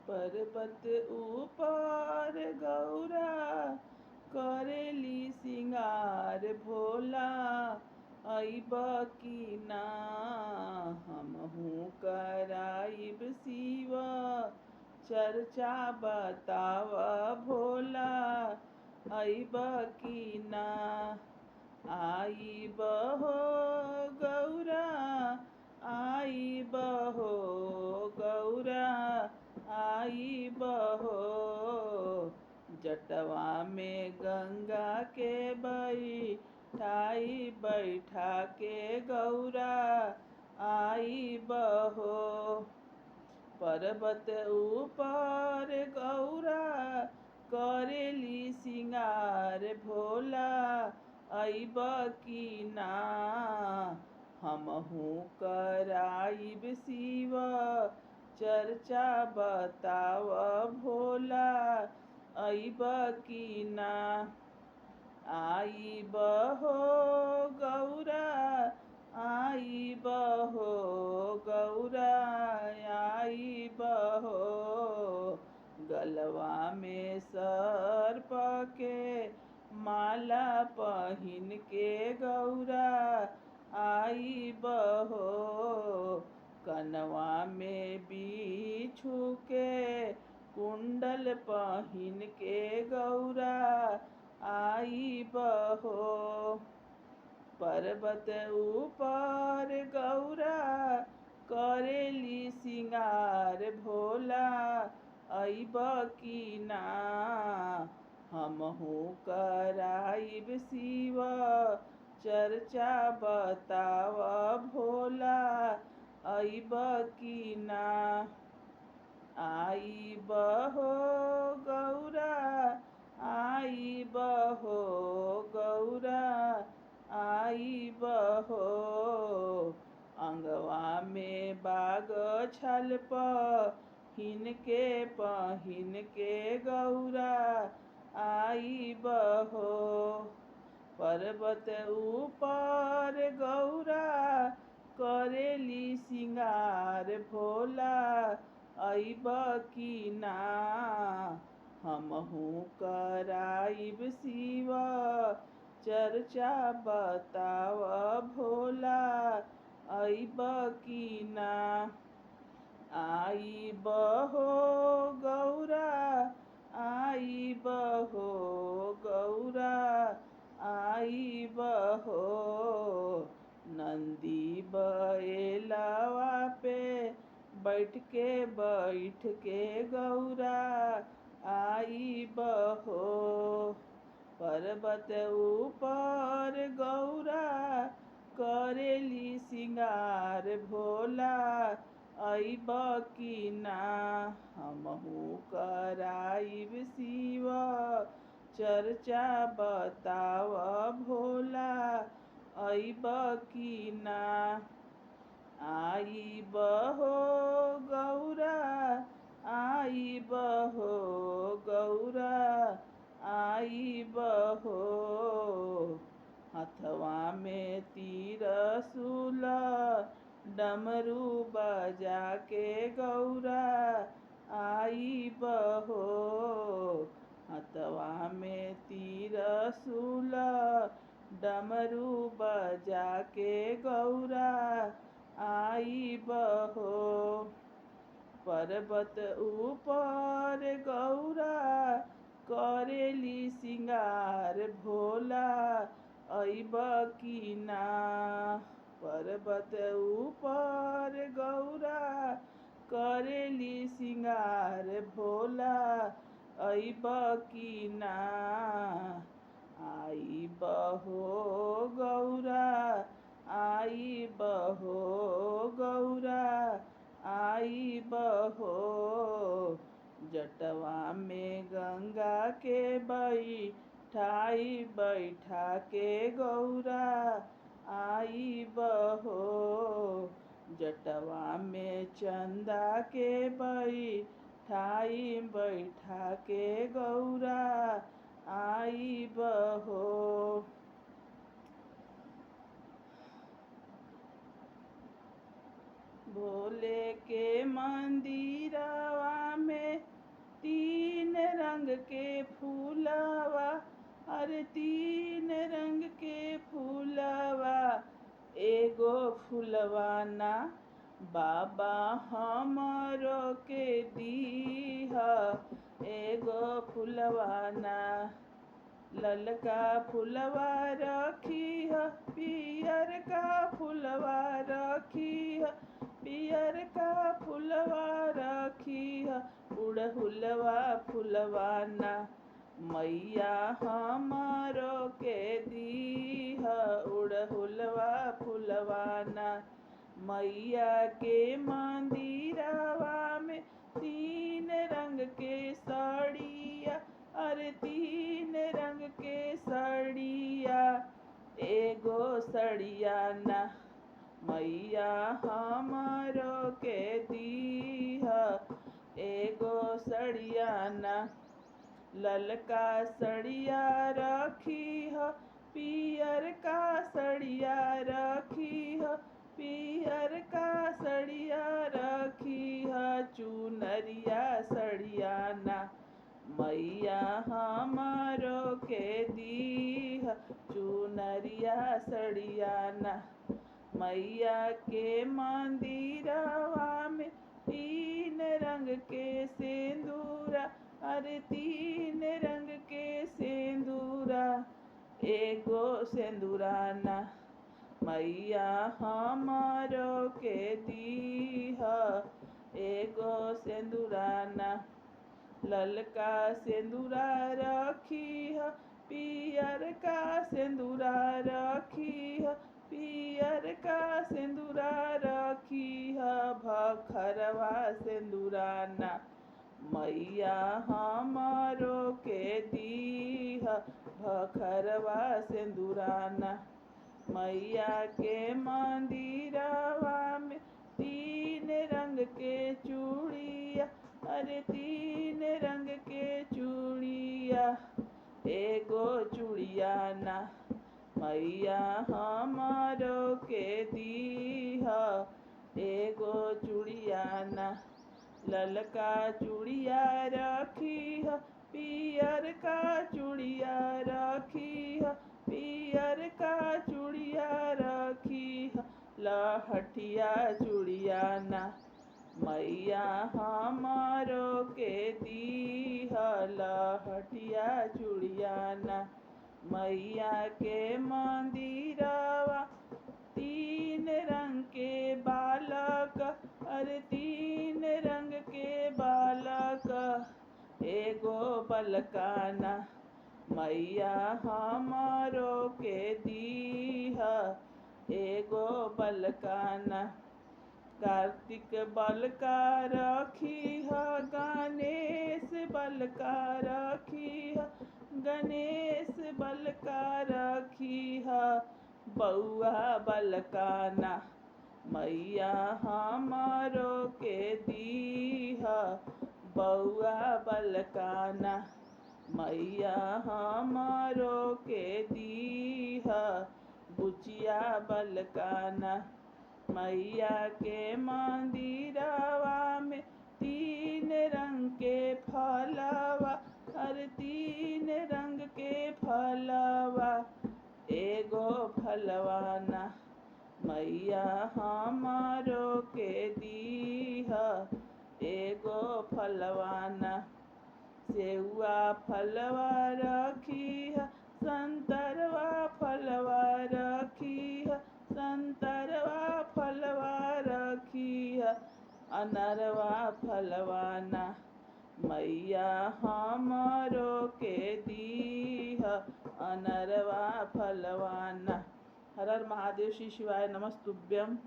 पर्वत ऊपर गौरा करेली सिंगार भोला अइब की ना। हमहू कराइब शिव चर्चा बताव भोला अइब की ना। आइब हो गौरा आइब हो गौरा आइब हो। जटवा में गंगा के बैठाई बैठा के गौरा आइब हो। पर्वत ऊपर गौरा करेली सिंगार भोला अइब की ना। हमहू कराइब शिव चर्चा बताव भोला अइब की ना। आइब हो गौरा आइब हो गौरा आइब हो। गलवा में सर्प के माला पहिन के गौरा आइब हो। कनवा में बिच्छू के कुंडल पहिन के गौरा आइब हो। पर्वत ऊपर गौरा करेली सिंगार भोला अइब की ना। हमहू कराइब शिव चर्चा बताव भोला अइब की ना। आइब हो गौरा आइब हो गौरा आइब हो। अंगवा में बाग छल पहिन के गौरा आइब हो। पर्वत ऊपर गौरा करेली सिंगार भोला अइब की ना। हमहू कराइब शिव चर्चा बताव भोला अइब की ना। आइब हो गौरा आइब हो गौरा आइब हो। नंदी बैलवा पे बैठ के गौरा आइब हो। पर्वत ऊपर गौरा करेली सिंगार भोला अइब की ना। हमहू कराइब शिव चर्चा बताव भोला अइब की ना। आइब हो गौरा आइब हो गौरा आइब हो। हथवा में त्रिशूल डमरू बजा के गौरा आइब हो। हथवा में त्रिशूल डमरू बजा के गौरा आइब हो। पर्वत ऊपर गौरा करेली सिंगार भोला अइब की ना। पर्वत ऊपर गौरा करेली सिंगार भोला अइब की ना। आइब हो गौरा आइब हो गौरा आइब हो। जटवा में गंगा के बैठाई बैठा के गौरा आइब हो। जटवा में चंदा के बैठाई बैठा के गौरा आइब हो। भोले के मंदिरवा में अरे तीन रंग के फूलवा एगो फूलवा ना बाबा हमरो के दीहा एगो फूलवा ना। ललका फूलवा रखीह पियर का फूलवा रखीह पियर का फूलवा रखीह उड़हुलवा फूलवा ना मैया हमरो के दीह उड़हुलवा फूलवा ना। मैया के मंदिरवा में तीन रंग के साड़िया अरे तीन रंग के साड़िया एगो साड़िया ना मैया हमरो के दीह एगो साड़िया ना। ललका सड़िया रखीह पियर का सड़िया रखीह पियर का सड़िया रखीह चुनरिया सड़िया ना मैया हमरो के दीह चुनरिया सड़िया ना। मैया के मंदिरवा में तीन रंग के सिंदूरा अरे तीन रंग के सिंदूरा एगो सिंदूरा ना मैया हमरो के दीह एगो सिंदूरा ना। ललका सिंदूरा रखीह पियर का सिंदूरा रखीह पियर का सिंदूरा रखीह भखरवा सिंदूरा ना मैया हमरो के दीह भखरवा सिंदूरा ना। मैया के मंदिरवा में तीन रंग के चूड़िया अरे तीन रंग के चूड़िया एगो चूड़िया ना मैया हमरो के दीह एगो चूड़िया ना। ललका चूड़िया रखीह पियर का चूड़िया रखीह पियर का चूड़िया रखीह लहठिया चूड़िया ना मैया हमरो के दीह लहठिया चूड़िया ना। मैया के मंदिरवा तीन रंग के बालक अरे तीन रंग के बालक एगो बलकाना मैया हमरो के दीह एगो बलकाना। कार्तिक बलका रखीह गणेश बलका रखीह गणेश बलका रखीह बउआ बलकाना मैया हमरो के दीह बउआ बलकाना मैया हमरो के दीह बुचिया बलकाना। मैया के मंदिरवा में तीन रंग के फलवा हर तीन रंग के फलवा एगो फलवाना मैया हमरो के दीह एगो फलवाना। सेउआ फलवा रखीह संतरवा फलवा रखीह संतरवा फलवा रखीह अनरवा फलवाना मैया हमरो के दीह अनरवा फलवाना। हर हर महादेव श्री शिवाय नमस्तुभ्यम।